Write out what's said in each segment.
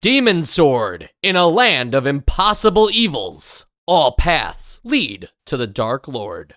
Demon Sword in a land of impossible evils. All paths lead to the Dark Lord.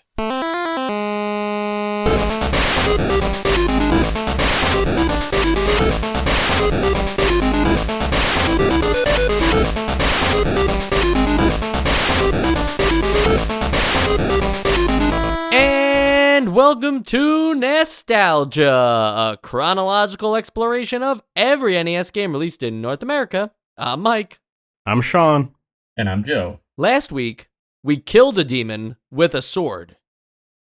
And welcome to Nostalgia, a chronological exploration of every NES game released in North America. I'm Mike. I'm Sean. And I'm Joe. Last week, we killed a demon with a sword.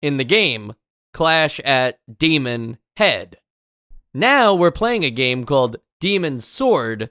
In the game, Clash at Demon Head. Now we're playing a game called Demon Sword,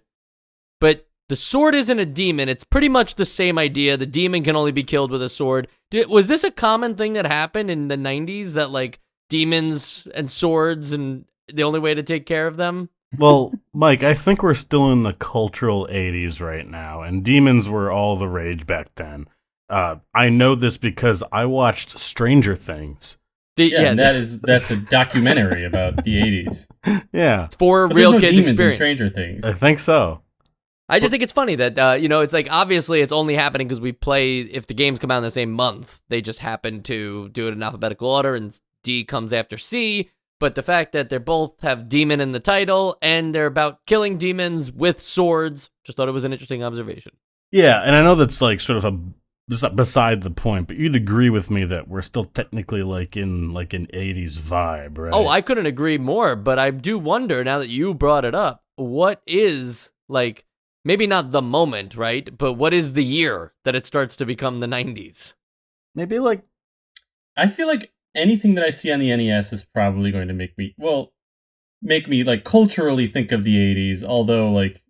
but the sword isn't a demon. It's pretty much the same idea. The demon can only be killed with a sword. Was this a common thing that happened in the 90s, that like demons and swords and the only way to take care of them? Well, Mike, I think we're still in the cultural 80s right now, and demons were all the rage back then. I know this because I watched Stranger Things. That's a documentary about the 80s. Yeah. It's for But real there's no kids demons experience. in Stranger Things. I think so. I just think it's funny that, it's like, obviously it's only happening because we play, if the games come out in the same month, they just happen to do it in alphabetical order, and D comes after C, but the fact that they both have demon in the title, and they're about killing demons with swords, just thought it was an interesting observation. Yeah, and I know that's like sort of beside the point, but you'd agree with me that we're still technically like in like an 80s vibe, right? Oh, I couldn't agree more, but I do wonder, now that you brought it up, what is, like, maybe not the moment, right? But what is the year that it starts to become the 90s? Maybe like... I feel like anything that I see on the NES is probably going to make me like culturally think of the 80s, although like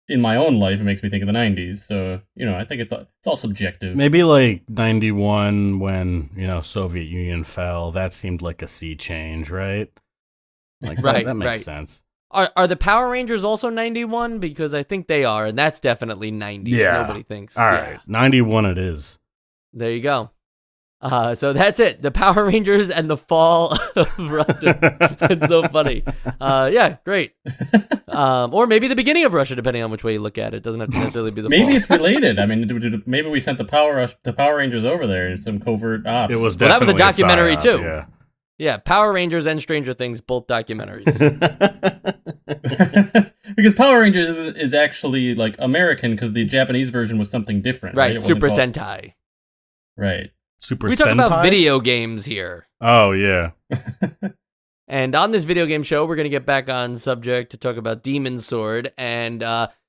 in my own life it makes me think of the 90s. So, I think it's all subjective. Maybe like 91 when, Soviet Union fell. That seemed like a sea change, right? Like that makes sense. Are the Power Rangers also 91? Because I think they are, and that's definitely 90s. Yeah. Nobody thinks. All right, 91 it is. There you go. So that's it. The Power Rangers and the fall of Russia. It's so funny. Yeah, great. Or maybe the beginning of Russia, depending on which way you look at it. It doesn't have to necessarily be the Maybe fall. it's related. I mean, maybe we sent the Power Rangers over there in some covert ops. It was Well, that was a definitely documentary, psyop, too. Yeah. Yeah, Power Rangers and Stranger Things, both documentaries. Because Power Rangers is actually like American, because the Japanese version was something different. Right, It Super wasn't Sentai. Right. Super We talk about Senpai? video games here. Oh, yeah. And on this video game show, we're going to get back on subject to talk about Demon Sword. And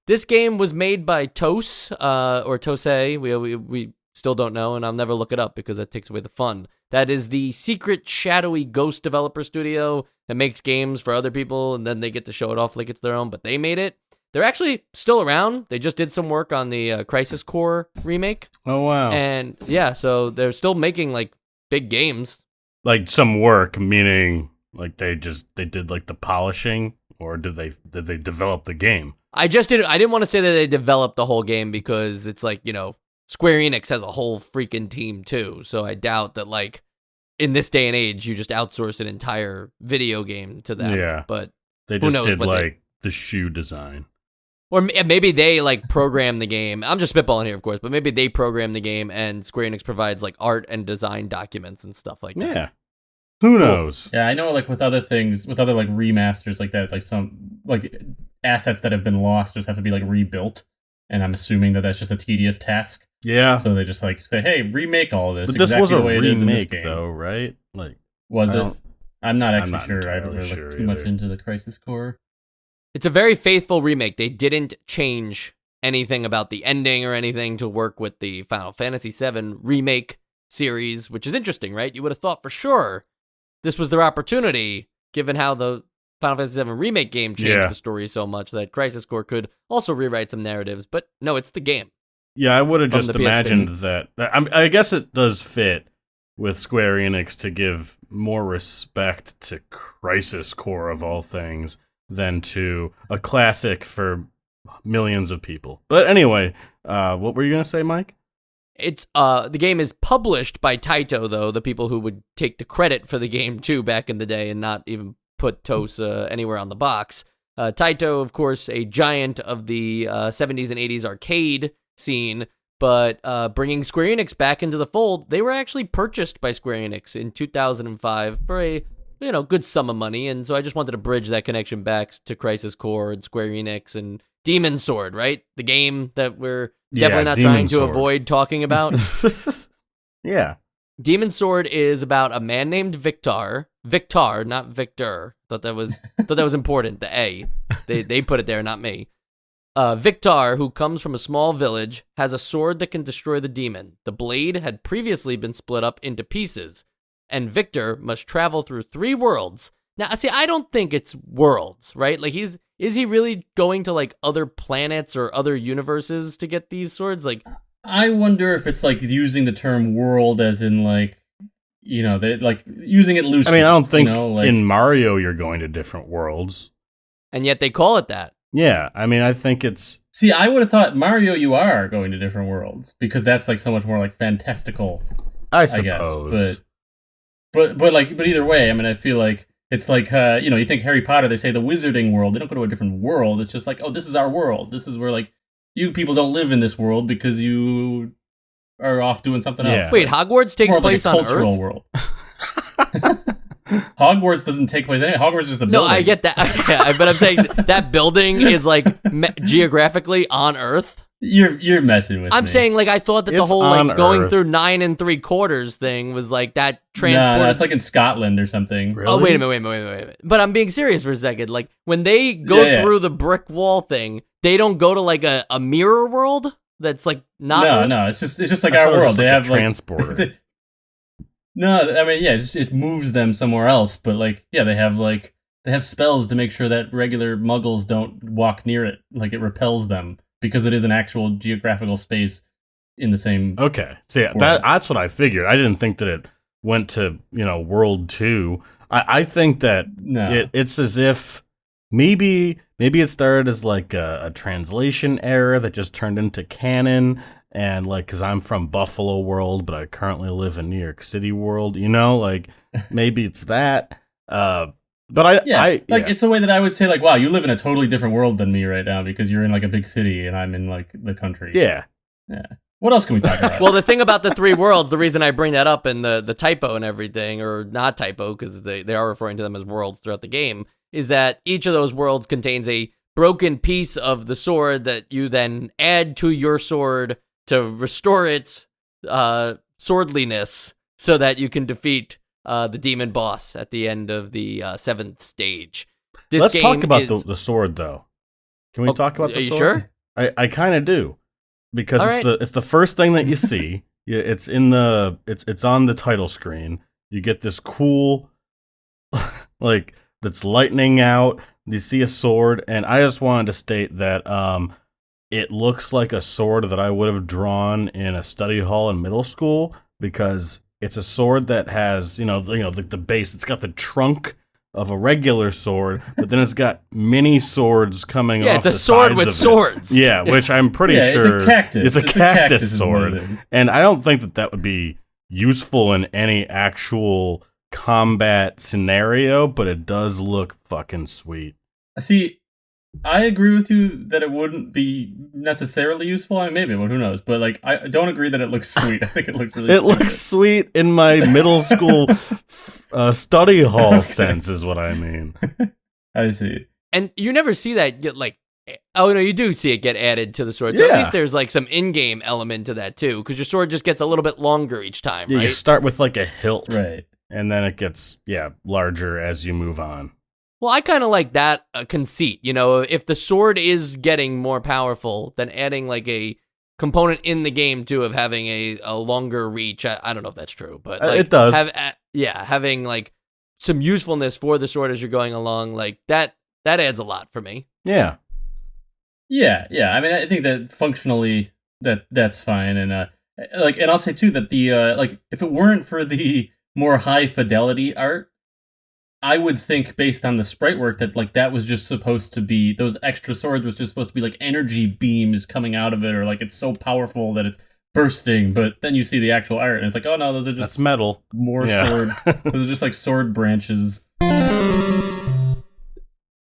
this game was made by TOS, or Tosei. We still don't know, and I'll never look it up because that takes away the fun. That is the secret, shadowy ghost developer studio that makes games for other people, and then they get to show it off like it's their own, but they made it. They're actually still around. They just did some work on the Crisis Core remake. Oh, wow. And yeah, so they're still making like big games. Like some work, meaning like they did like the polishing, or did they develop the game? I didn't want to say that they developed the whole game because it's like, Square Enix has a whole freaking team too. So I doubt that like in this day and age, you just outsource an entire video game to them. Yeah. But They who just knows did what like the shoe design. or maybe they like program the game. I'm just spitballing here, of course, but maybe they program the game and Square Enix provides like art and design documents and stuff like that. Yeah. Who knows? Yeah, I know. Like with other things, with other like remasters like that, like some like assets that have been lost just have to be like rebuilt. And I'm assuming that that's just a tedious task. Yeah. So they just like say, "Hey, remake all of this." But this exactly was a the way it is in this remake, game. though, right? Like, Was I it? don't- I'm not I'm actually not sure. I haven't entirely really sure looked too much either. into the Crisis Core. It's a very faithful remake. They didn't change anything about the ending or anything to work with the Final Fantasy VII remake series, which is interesting, right? You would have thought for sure this was their opportunity, given how the Final Fantasy VII remake game changed the story so much that Crisis Core could also rewrite some narratives. But no, it's the game. Yeah, I would have From just the imagined that. I guess it does fit with Square Enix to give more respect to Crisis Core of all things than to a classic for millions of people. But anyway, what were you gonna say, Mike? It's the game is published by Taito, though, the people who would take the credit for the game too back in the day and not even put TOS anywhere on the box. Taito, of course, a giant of the 70s and 80s arcade scene, but bringing Square Enix back into the fold, they were actually purchased by Square Enix in 2005 for a good sum of money, and so I just wanted to bridge that connection back to Crisis Core and Square Enix and Demon Sword, right? The game that we're definitely not Demon trying to Sword. avoid talking about. Yeah. Demon Sword is about a man named Victar, not Victor. Thought that was important. The A, they put it there, not me. Victar, who comes from a small village, has a sword that can destroy the demon. The blade had previously been split up into pieces, and Victor must travel through 3 worlds. Now, see, I don't think it's worlds, right? Like, is he really going to, like, other planets or other universes to get these swords? Like, I wonder if it's, like, using the term world as in, like, they like using it loosely. I mean, I don't think like, in Mario you're going to different worlds. and yet they call it that. Yeah, I mean, I think it's... See, I would have thought Mario, you are going to different worlds, because that's, like, so much more, like, fantastical, I I suppose. guess. But either way, I mean, I feel like it's like, you think Harry Potter, they say the wizarding world. They don't go to a different world. It's just like, oh, this is our world. This is where, like, you people don't live in this world because you are off doing something else. Wait, Hogwarts takes More place like a on cultural Earth? world. Hogwarts doesn't take place anywhere. Hogwarts is just a building. No, I get that. Yeah, but I'm saying that building is, like, geographically on Earth. You're messing with me. I'm saying, like, I thought that the It's whole, on like, going Earth. through 9 3/4 thing was, like, that No, transport. it's like in Scotland or something. Really? Oh, wait a minute. But I'm being serious for a second. Like, when they go Yeah. through the brick wall thing, they don't go to, like, a mirror world that's, like, not Earth? No, it's just like I our thought it was world. just They like have a like transporter. No, I mean, yeah, it moves them somewhere else. But like, yeah, they have spells to make sure that regular Muggles don't walk near it. Like, it repels them because it is an actual geographical space in the same. Okay, so yeah, world. that's what I figured. I didn't think that it went to World 2. I think that No. it's as if maybe it started as like a translation error that just turned into canon. And, like, because I'm from Buffalo World, but I currently live in New York City World, like, maybe it's that. But it's the way that I would say, like, wow, you live in a totally different world than me right now because you're in, like, a big city and I'm in, like, the country. Yeah. What else can we talk about? Well, the thing about the 3 worlds, the reason I bring that up and the typo and everything, or not typo, because they are referring to them as worlds throughout the game, is that each of those worlds contains a broken piece of the sword that you then add to your sword to restore its swordliness so that you can defeat the demon boss at the end of the 7th stage. Let's talk about the sword, though. Can we talk about the sword? Are you sure? I kind of do. Because All it's the first thing that you see. It's on the title screen. You get this cool, like, that's lightning out. You see a sword, and I just wanted to state that it looks like a sword that I would have drawn in a study hall in middle school, because it's a sword that has the base. It's got the trunk of a regular sword, but then it's got mini swords coming off. Yeah, it's a the sword sides with of it. swords. Yeah, which I'm pretty sure it's a cactus. It's a cactus is what sword, it is. and I don't think that would be useful in any actual combat scenario, but it does look fucking sweet. See, I agree with you that it wouldn't be necessarily useful. I mean, maybe, but who knows? But, like, I don't agree that it looks sweet. I think it looks really. It looks sweet in my middle school study hall sense, is what I mean. I see. And you never see that get, like, oh no, you do see it get added to the sword. So Yeah. at least there's, like, some in-game element to that too, because your sword just gets a little bit longer each time, Yeah, right? you start with like a hilt, Right. and then it gets larger as you move on. Well, I kind of like that conceit. If the sword is getting more powerful, then adding, like, a component in the game too of having a longer reach. I don't know if that's true, but like, it does. Having, like, some usefulness for the sword as you're going along, like that adds a lot for me. Yeah. Yeah. I mean, I think that functionally that's fine, and and I'll say too that the if it weren't for the more high fidelity art, I would think, based on the sprite work, that, like, that was just supposed to be, those extra swords was just supposed to be, like, energy beams coming out of it, or, like, it's so powerful that it's bursting. But then you see the actual art, and it's like, oh no, those are That's just metal. more Yeah. sword. Those are just, like, sword branches.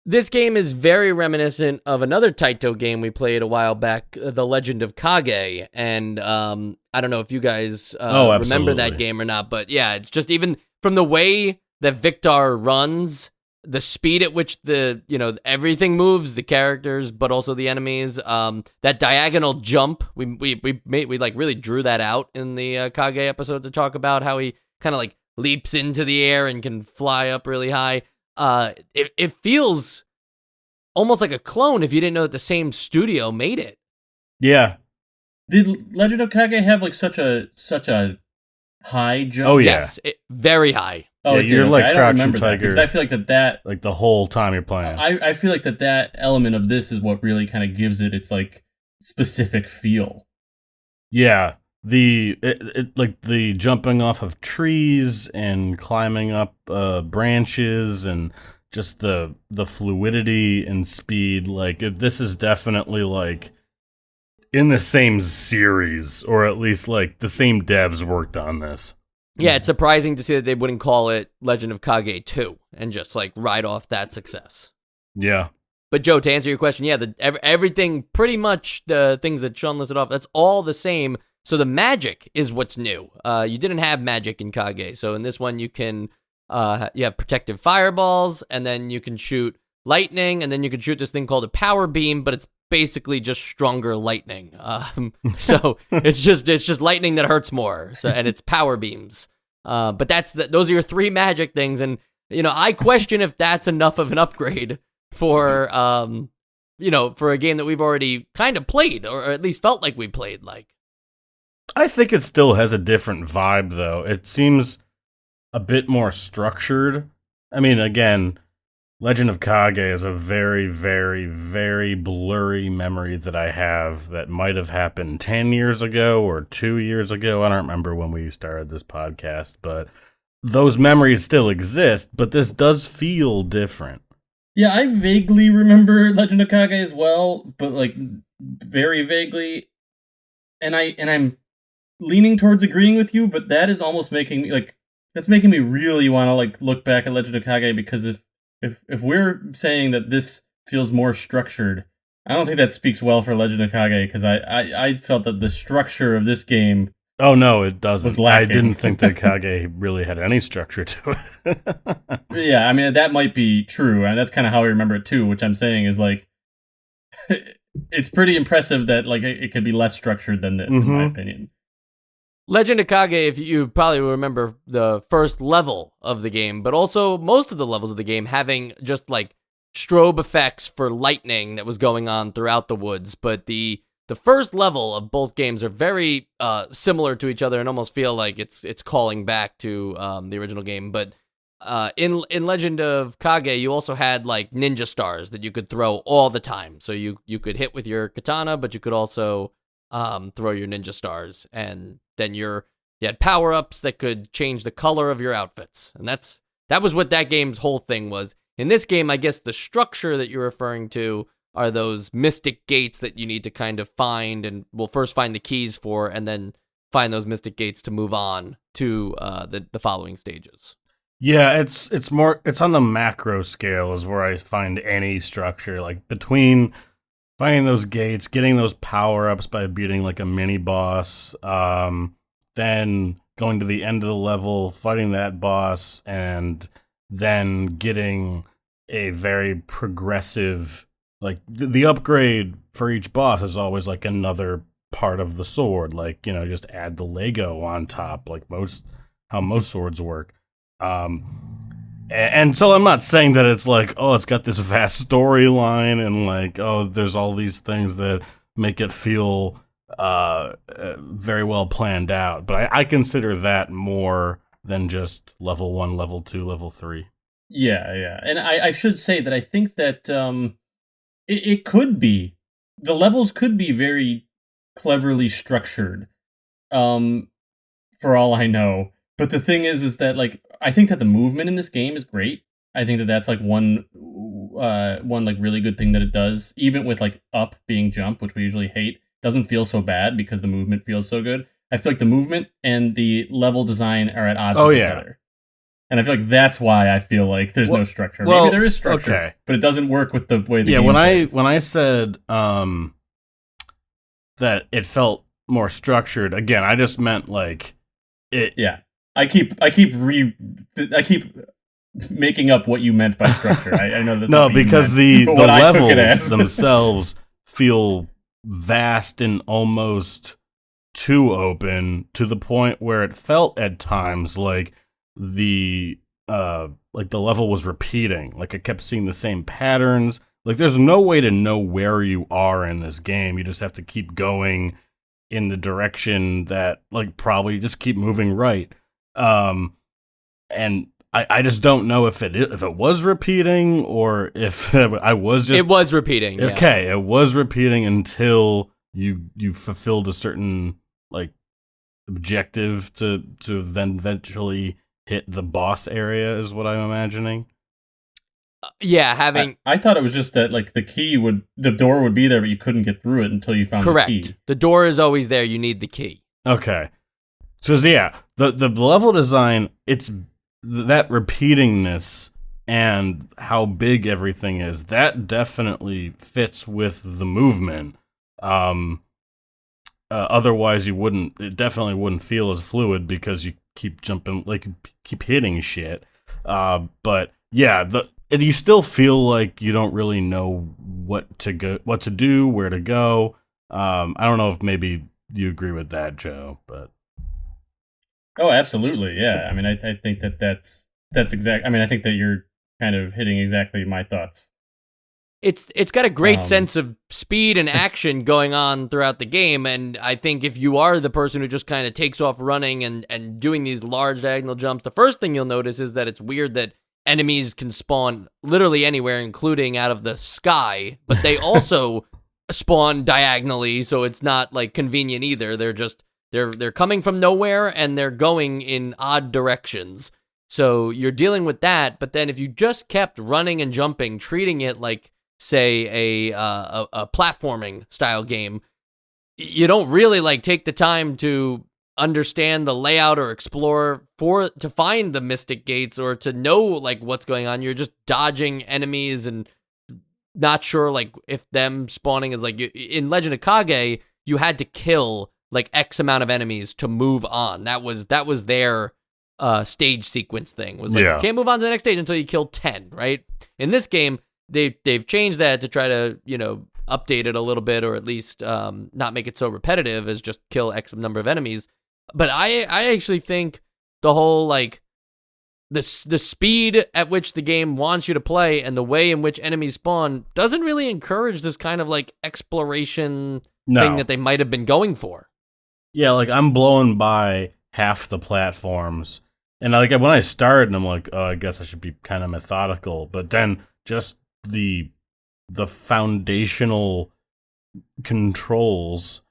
This game is very reminiscent of another Taito game we played a while back, The Legend of Kage, and I don't know if you guys remember that game or not, but yeah, it's just even from the way that Victar runs, the speed at which everything moves, the characters, but also the enemies, that diagonal jump, we like really drew that out in the Kage episode to talk about how he kind of like leaps into the air and can fly up really high. It feels almost like a clone if you didn't know that the same studio made it. Yeah. Did Legend of Kage have like such a high jump? Oh yeah, yes, very high. Oh, yeah, you're like Crouching Tiger. Tiger. Because I feel like that like the whole time you're playing. I feel like that element of this is what really kind of gives it its like specific feel. Yeah. Like the jumping off of trees and climbing up branches and just the fluidity and speed. Like this is definitely like in the same series, or at least like the same devs worked on this. Yeah, it's surprising to see that they wouldn't call it Legend of Kage 2 and just like ride off that success. Yeah. But Joe, to answer your question, yeah, everything, pretty much the things that Sean listed off, that's all the same. So the magic is what's new. You didn't have magic in Kage, so in this one you can you have protective fireballs, and then you can shoot lightning, and then you can shoot this thing called a power beam, but it's basically just stronger lightning. So it's just lightning that hurts more. So and it's power beams. But those are your three magic things, and I question if that's enough of an upgrade for for a game that we've already kind of played, or at least felt like we played. Like, I think it still has a different vibe, though. It seems a bit more structured. I mean, again, Legend of Kage is a very, very, very blurry memory that I have that might have happened 10 years ago or 2 years ago. I don't remember when we started this podcast, but those memories still exist, but this does feel different. Yeah, I vaguely remember Legend of Kage as well, but like very vaguely. And I'm leaning towards agreeing with you, but that is almost making me that's making me really want to like look back at Legend of Kage, because if we're saying that this feels more structured, I don't think that speaks well for Legend of Kage, because I felt that the structure of this game Oh no, it doesn't. was lacking. I didn't think that Kage really had any structure to it. Yeah, I mean that might be true, and that's kind of how I remember it too, which I'm saying is like it's pretty impressive that like it could be less structured than this, in my opinion. Legend of Kage, if you probably remember the first level of the game, but also most of the levels of the game having just like strobe effects for lightning that was going on throughout the woods. But the first level of both games are very similar to each other and almost feel like it's calling back to the original game. But in Legend of Kage, you also had like ninja stars that you could throw all the time. So you could hit with your katana, but you could also throw your ninja stars, and then you had power-ups that could change the color of your outfits. And that was what that game's whole thing was. In this game, I guess the structure that you're referring to are those mystic gates that you need to kind of find, and we'll first find the keys for, and then find those mystic gates to move on to the following stages. Yeah, it's on the macro scale is where I find any structure, like between finding those gates, getting those power-ups by beating like a mini-boss, then going to the end of the level, fighting that boss, and then getting a very progressive, like, the upgrade for each boss is always like another part of the sword, like, just add the Lego on top, like how most swords work. And so I'm not saying that it's like, oh, it's got this vast storyline and like, oh, there's all these things that make it feel very well planned out. But I consider that more than just level 1, level 2, level 3. Yeah. And I should say that I think that it could be, the levels could be very cleverly structured, for all I know. But the thing is that like I think that the movement in this game is great. I think that that's like one like really good thing that it does. Even with like up being jump, which we usually hate, doesn't feel so bad because the movement feels so good. I feel like the movement and the level design are at odds with each other. And I feel like that's why I feel like there's no structure. Maybe there is structure, but it doesn't work with the way the game plays. When I said that it felt more structured, again, I just meant like it. Yeah, I keep making up what you meant by structure. I know that's no, because the levels the themselves feel vast and almost too open, to the point where it felt at times like the level was repeating. Like I kept seeing the same patterns. Like there's no way to know where you are in this game. You just have to keep going in the direction that, like, probably just keep moving right. And I just don't know if it was repeating or if I was just... It was repeating, yeah. Okay, it was repeating until you fulfilled a certain, like, objective to then eventually hit the boss area, is what I'm imagining. Yeah, having... I thought it was just that, like, the door would be there, but you couldn't get through it until you found the key. Correct. The door is always there, you need the key. Okay. So, yeah, the level design, it's that repeatingness and how big everything is, that definitely fits with the movement. Otherwise, it definitely wouldn't feel as fluid because you keep jumping, like, you keep hitting shit. But yeah, you still feel like you don't really know what to do, where to go. I don't know if maybe you agree with that, Joe, but. Oh, absolutely. Yeah. I mean, I think that's exact. I mean, I think that you're kind of hitting exactly my thoughts. It's got a great sense of speed and action going on throughout the game, and I think if you are the person who just kind of takes off running and doing these large diagonal jumps, the first thing you'll notice is that it's weird that enemies can spawn literally anywhere, including out of the sky, but they also spawn diagonally, so it's not, like, convenient either. They're coming from nowhere, and they're going in odd directions. So you're dealing with that, but then if you just kept running and jumping, treating it like, say, a platforming style game, you don't really, like, take the time to understand the layout or explore to find the mystic gates or to know, like, what's going on. You're just dodging enemies and not sure, like, if them spawning is, like, in Legend of Kage, you had to kill, like, X amount of enemies to move on. That was their stage sequence thing. Was like, you can't move on to the next stage until you kill 10, right? In this game, they've changed that to try to, update it a little bit, or at least not make it so repetitive as just kill X number of enemies. But I actually think the whole, like, the speed at which the game wants you to play and the way in which enemies spawn doesn't really encourage this kind of, like, exploration thing that they might have been going for. Yeah, like, I'm blowing by half the platforms, and, like, when I started, I'm like, oh, I guess I should be kind of methodical, but then just the foundational controls,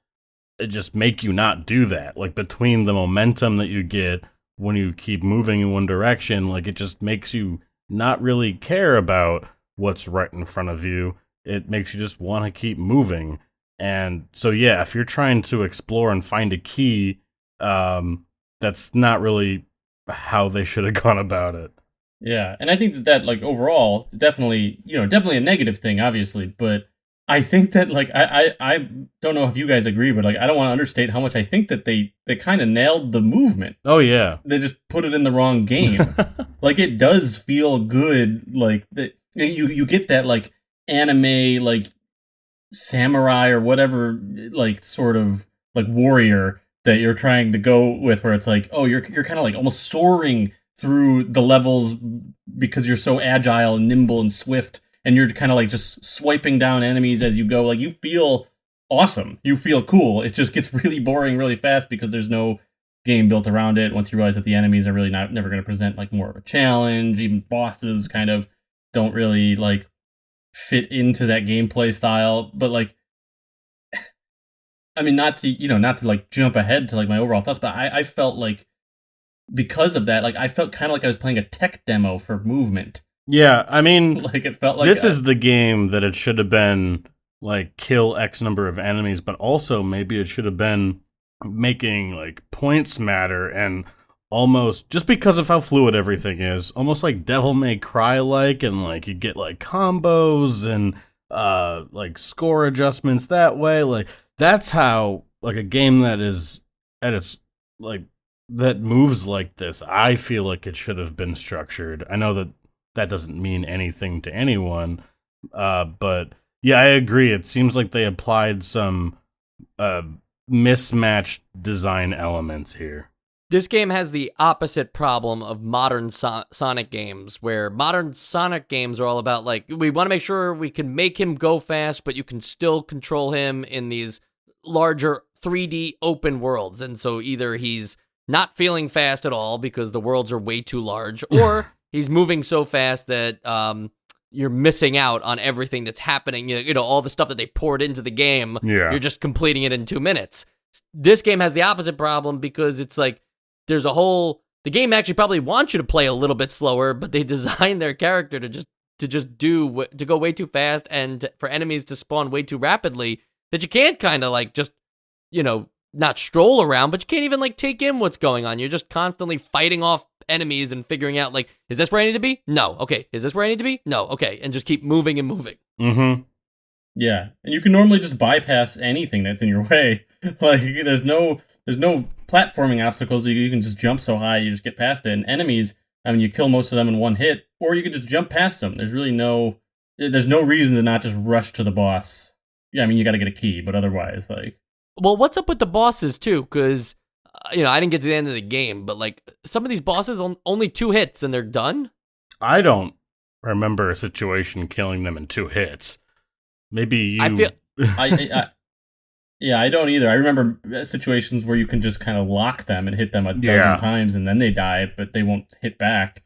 it just make you not do that. Like, between the momentum that you get when you keep moving in one direction, like, it just makes you not really care about what's right in front of you. It makes you just want to keep moving. And so, yeah, if you're trying to explore and find a key, that's not really how they should have gone about it. Yeah, and I think that like, overall, definitely a negative thing, obviously, but I think that, like, I don't know if you guys agree, but, like, I don't want to understate how much I think that they kind of nailed the movement. Oh, yeah. They just put it in the wrong game. Like, it does feel good, like, you get that, like, anime, like, samurai or whatever, like, sort of, like, warrior that you're trying to go with, where it's like, oh, you're kind of, like, almost soaring through the levels because you're so agile and nimble and swift, and you're kind of, like, just swiping down enemies as you go. Like, you feel awesome. You feel cool. It just gets really boring really fast because there's no game built around it. Once you realize that the enemies are really never going to present, like, more of a challenge. Even bosses kind of don't really, like, fit into that gameplay style. But, like, I mean, not to like jump ahead to, like, my overall thoughts, but I felt like, because of that, like, I felt kind of like I was playing a tech demo for movement. Yeah, I mean, like, it felt like this is the game that it should have been, like, kill X number of enemies, but also maybe it should have been making, like, points matter and almost, just because of how fluid everything is, almost like Devil May Cry like, and like you get like combos and like score adjustments that way. Like that's how like a game that is at its like that moves like this, I feel like it should have been structured. I know that doesn't mean anything to anyone, but yeah, I agree. It seems like they applied some mismatched design elements here. This game has the opposite problem of modern Sonic games, where modern Sonic games are all about, like, we want to make sure we can make him go fast, but you can still control him in these larger 3D open worlds. And so either he's not feeling fast at all because the worlds are way too large, or he's moving so fast that you're missing out on everything that's happening. You know, all the stuff that they poured into the game, you're just completing it in 2 minutes. This game has the opposite problem because it's like, there's a whole, the game actually probably wants you to play a little bit slower, but they designed their character to go way too fast and for enemies to spawn way too rapidly that you can't kind of like just, you know, not stroll around, but you can't even like take in what's going on. You're just constantly fighting off enemies and figuring out like, is this where I need to be? No. Okay. Is this where I need to be? No. Okay. And just keep moving and moving. Mm-hmm. Yeah, and you can normally just bypass anything that's in your way. Like there's no platforming obstacles. You can just jump so high you just get past it. And enemies, I mean, you kill most of them in one hit, or you can just jump past them. There's no reason to not just rush to the boss. Yeah, I mean, you got to get a key, but otherwise, like. Well, what's up with the bosses too? Because you know, I didn't get to the end of the game, but like some of these bosses only 2 hits and they're done. I don't remember a situation killing them in 2 hits. Maybe you. I feel. Yeah, I don't either. I remember situations where you can just kind of lock them and hit them a dozen times, and then they die, but they won't hit back.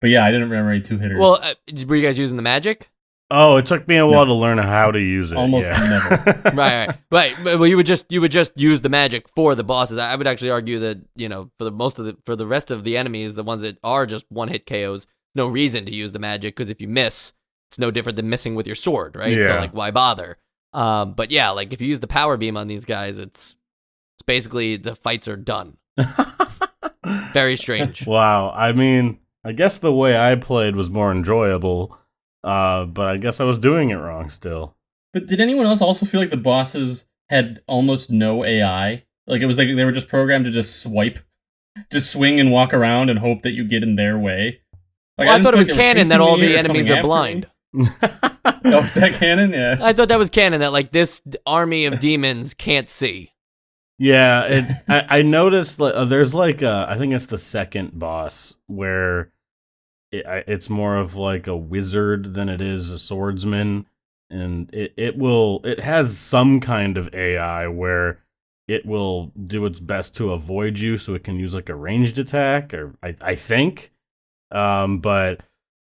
But yeah, I didn't remember any 2-hitters. Well, were you guys using the magic? Oh, it took me a while to learn how to use it. Almost never. Right. Well, you would just use the magic for the bosses. I would actually argue that, you know, for the rest of the enemies, the ones that are just 1-hit KOs, no reason to use the magic, because if you miss, it's no different than missing with your sword, right? Yeah. So like, why bother? But yeah, like if you use the power beam on these guys, it's basically the fights are done. Very strange. Wow. I mean, I guess the way I played was more enjoyable, but I guess I was doing it wrong still. But did anyone else also feel like the bosses had almost no AI? Like it was like they were just programmed to just swing and walk around and hope that you get in their way. Like, well, I thought it was canon that all the enemies are blind. Oh, is that canon? Yeah. I thought that was canon, that like this army of demons can't see. Yeah, I noticed there's like I think it's the second boss where it's more of like a wizard than it is a swordsman, and it has some kind of AI where it will do its best to avoid you, so it can use like a ranged attack, or I think. But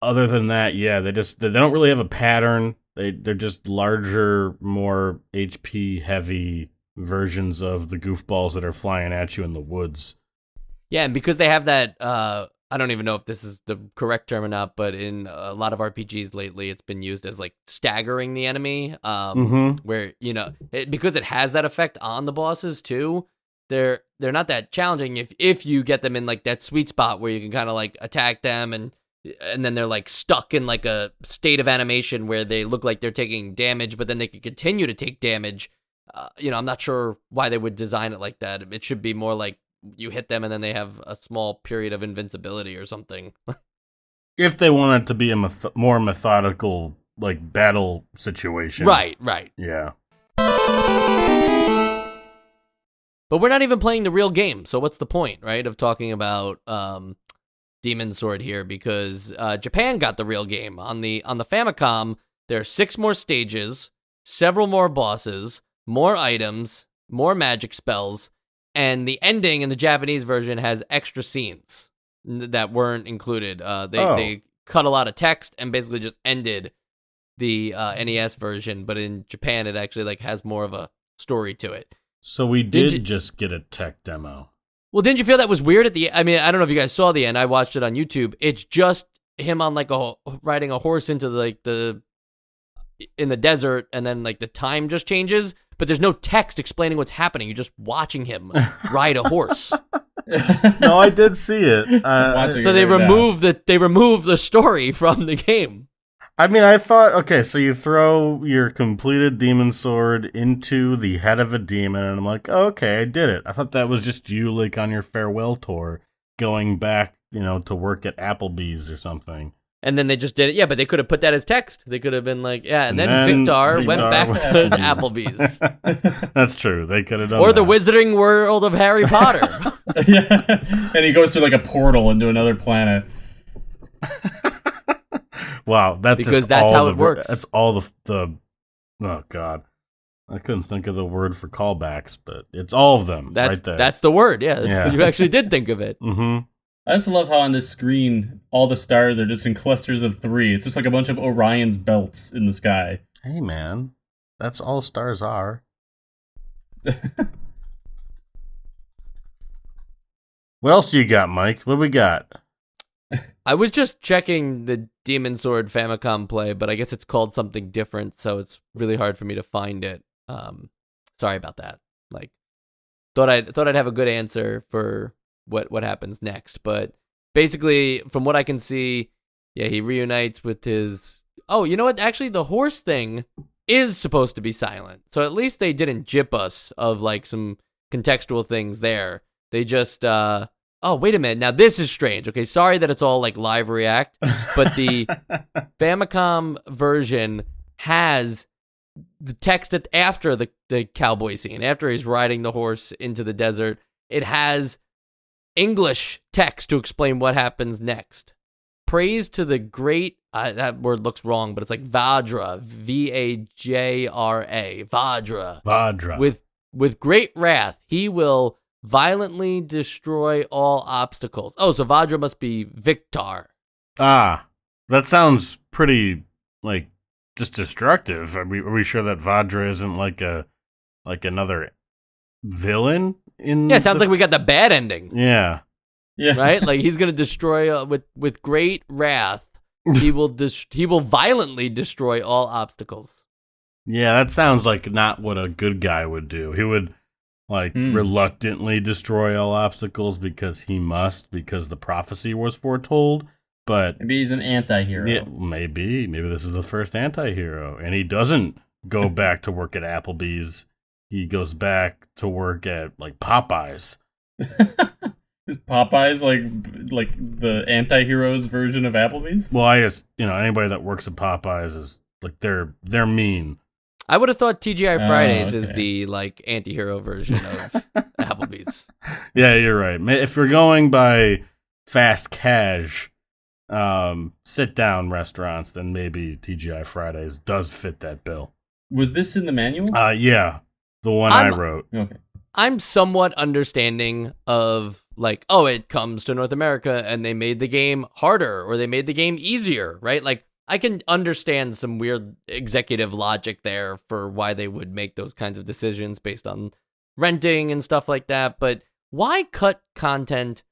other than that, yeah, they don't really have a pattern. They're just larger, more HP heavy versions of the goofballs that are flying at you in the woods. Yeah, and because they have that, I don't even know if this is the correct term or not, but in a lot of RPGs lately, it's been used as like staggering the enemy, where, you know, because it has that effect on the bosses too. They're not that challenging if you get them in like that sweet spot where you can kind of like attack them and then they're like stuck in like a state of animation where they look like they're taking damage, but then they can continue to take damage. You know, I'm not sure why they would design it like that. It should be more like you hit them and then they have a small period of invincibility or something. If they want it to be a more methodical like battle situation. Right. Yeah. But we're not even playing the real game, so what's the point, right, of talking about Demon Sword here? Because Japan got the real game. On the Famicom, there are 6 more stages, several more bosses, more items, more magic spells, and the ending in the Japanese version has extra scenes that weren't included. They cut a lot of text and basically just ended the NES version, but in Japan it actually like has more of a story to it. So we did just get a tech demo. Well, didn't you feel that was weird at the? I mean, I don't know if you guys saw the end. I watched it on YouTube. It's just him on like riding a horse into in the desert, and then like the time just changes, but there's no text explaining what's happening. You're just watching him ride a horse. No, I did see it. So they remove the story from the game. I mean, I thought, okay, so you throw your completed demon sword into the head of a demon, and I'm like, oh, okay, I did it. I thought that was just you, like, on your farewell tour, going back, to work at Applebee's or something. And then they just did it. Yeah, but they could have put that as text. They could have been like, yeah, and then Victar went back to Applebee's. That's true. They could have done Or that. the Wizarding World of Harry Potter. Yeah, and he goes through like a portal into another planet. Wow, that's how it works. That's all the. Oh God, I couldn't think of the word for callbacks, but it's all of them right there. That's the word. Yeah. You actually did think of it. Mm-hmm. I just love how on this screen all the stars are just in clusters of 3. It's just like a bunch of Orion's belts in the sky. Hey man, that's all stars are. What else you got, Mike? What we got? I was just checking the Demon Sword Famicom play, but I guess it's called something different, so it's really hard for me to find it. Sorry about that. Like, thought I'd have a good answer for what happens next, but basically, from what I can see, yeah, he reunites with his. Oh, you know what? Actually, the horse thing is supposed to be silent, so at least they didn't jip us of like some contextual things there. They just. Oh, wait a minute. Now, this is strange. Okay, sorry that it's all like live react, but the Famicom version has the text after the cowboy scene, after he's riding the horse into the desert. It has English text to explain what happens next. Praise to the great, that word looks wrong, but it's like Vajra, Vajra, Vajra. Vajra. With great wrath, he will violently destroy all obstacles. Oh, so Vajra must be Victar. Ah, that sounds pretty, like, just destructive. Are we sure that Vajra isn't like another villain in? Yeah, sounds like we got the bad ending. Yeah. Right? Like he's gonna destroy with great wrath. He will violently destroy all obstacles. Yeah, that sounds like not what a good guy would do. He would reluctantly destroy all obstacles because the prophecy was foretold. But maybe he's an anti-hero. Yeah, maybe this is the first anti-hero, and he doesn't go back to work at Applebee's. He goes back to work at like Popeyes. Is Popeyes like the anti-hero's version of Applebee's? Well, I just anybody that works at Popeyes is like they're mean. I would have thought TGI Fridays is the like anti-hero version of Applebee's. Yeah, you're right. If you're going by fast cash, sit down restaurants, then maybe TGI Fridays does fit that bill. Was this in the manual? Yeah, the one I wrote. Okay. I'm somewhat understanding of like, oh, it comes to North America and they made the game harder or they made the game easier, right? Like, I can understand some weird executive logic there for why they would make those kinds of decisions based on renting and stuff like that. But why cut content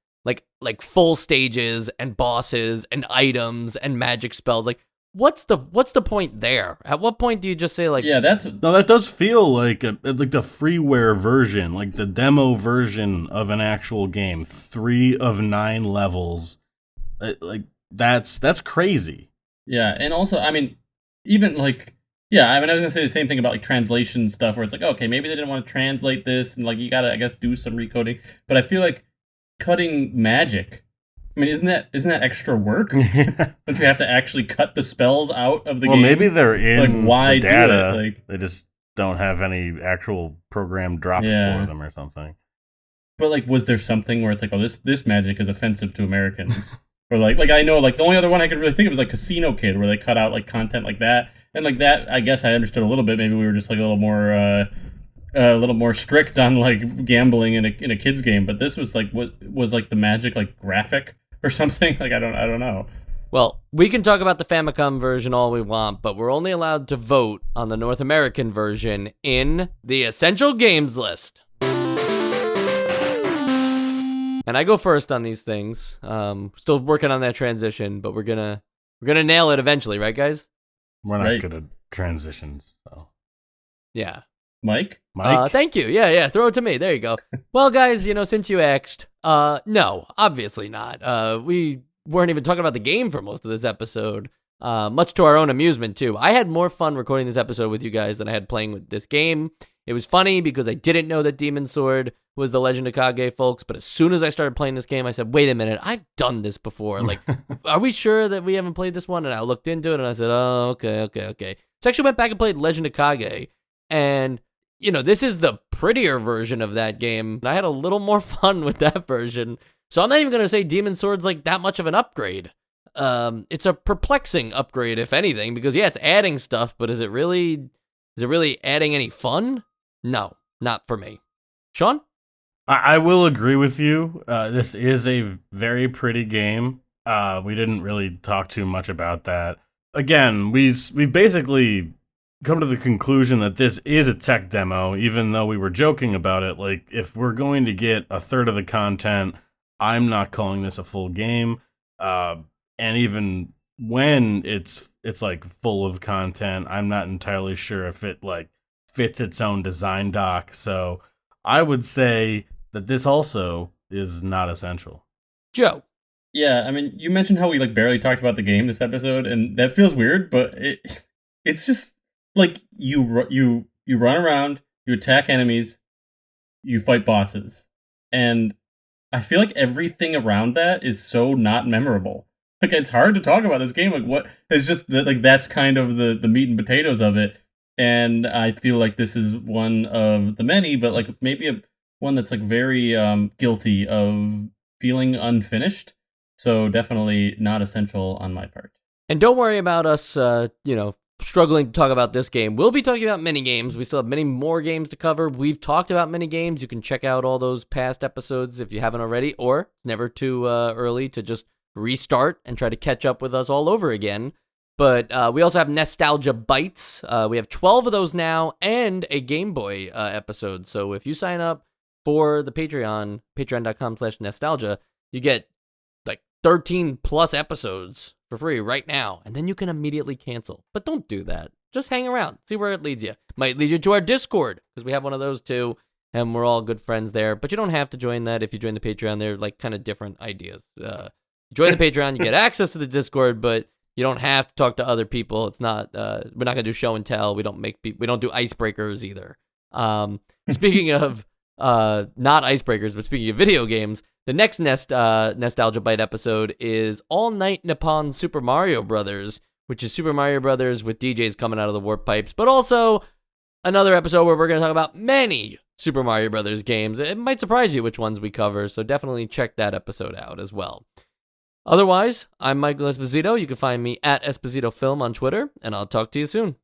like full stages and bosses and items and magic spells? Like, what's the point there? At what point do you just say like, yeah, that does feel like the freeware version, like the demo version of an actual game, 3 of 9 levels. Like that's crazy. Yeah, and also, I mean, even like, yeah, I mean, I was gonna say the same thing about like translation stuff, where it's like, okay, maybe they didn't want to translate this, and like you gotta, I guess, do some recoding. But I feel like cutting magic. I mean, isn't that extra work? Don't you have to actually cut the spells out of the game? Well, maybe they're in like, why the data. Do it? Like, they just don't have any actual program drops for them or something. But like, was there something where it's like, oh, this magic is offensive to Americans? Or like I know, like the only other one I could really think of is like Casino Kid, where they cut out like content like that, and like that. I guess I understood a little bit. Maybe we were just like a little more strict on like gambling in a kids game. But this was like what was like the magic like graphic or something. Like I don't know. Well, we can talk about the Famicom version all we want, but we're only allowed to vote on the North American version in the Essential Games list. And I go first on these things. Still working on that transition, but we're gonna nail it eventually, right, guys? We're not good at transitions, so. Yeah. Mike? Mike? Thank you. Yeah, throw it to me. There you go. Well, guys, since you asked, no, obviously not. We weren't even talking about the game for most of this episode, much to our own amusement, too. I had more fun recording this episode with you guys than I had playing with this game. It was funny because I didn't know that Demon Sword was the Legend of Kage, folks, but as soon as I started playing this game, I said, wait a minute, I've done this before. Like, are we sure that we haven't played this one? And I looked into it and I said, oh, okay. So I actually went back and played Legend of Kage, and this is the prettier version of that game. I had a little more fun with that version. So I'm not even going to say Demon Sword's like that much of an upgrade. It's a perplexing upgrade, if anything, because yeah, it's adding stuff, but is it really adding any fun? No, not for me. Sean? I will agree with you. This is a very pretty game. We didn't really talk too much about that. Again, we've basically come to the conclusion that this is a tech demo, even though we were joking about it. Like, if we're going to get a third of the content, I'm not calling this a full game. And even when it's like full of content, I'm not entirely sure if it like fits its own design doc. So I would say that this also is not essential. Joe. Yeah, I mean, you mentioned how we like barely talked about the game this episode, and that feels weird, but it's just like you run around, you attack enemies, you fight bosses, and I feel like everything around that is so not memorable. Like, it's hard to talk about this game. Like, what it's just like that's kind of the meat and potatoes of it, and I feel like this is one of the many, but like maybe one that's like very guilty of feeling unfinished. So definitely not essential on my part. And don't worry about us, struggling to talk about this game. We'll be talking about mini games. We still have many more games to cover. We've talked about mini games. You can check out all those past episodes if you haven't already, or never too early to just restart and try to catch up with us all over again. But we also have Nostalgia Bites. We have 12 of those now and a Game Boy episode. So if you sign up for the Patreon, patreon.com/nostalgia, you get like 13 plus episodes for free right now, and then you can immediately cancel. But don't do that. Just hang around, see where it leads you. Might lead you to our Discord, because we have one of those too, and we're all good friends there. But you don't have to join that if you join the Patreon. They're like kind of different ideas. Join the Patreon, you get access to the Discord, but you don't have to talk to other people. It's not. We're not gonna do show and tell. We don't do icebreakers either. Speaking of not icebreakers, but speaking of video games, the next Nostalgia Bite episode is All Night Nippon Super Mario Brothers, which is Super Mario Brothers with DJs coming out of the warp pipes, but also another episode where we're going to talk about many Super Mario Brothers games. It might surprise you which ones we cover, so definitely check that episode out as well. Otherwise, I'm Michael Esposito. You can find me at Esposito Film on Twitter, and I'll talk to you soon.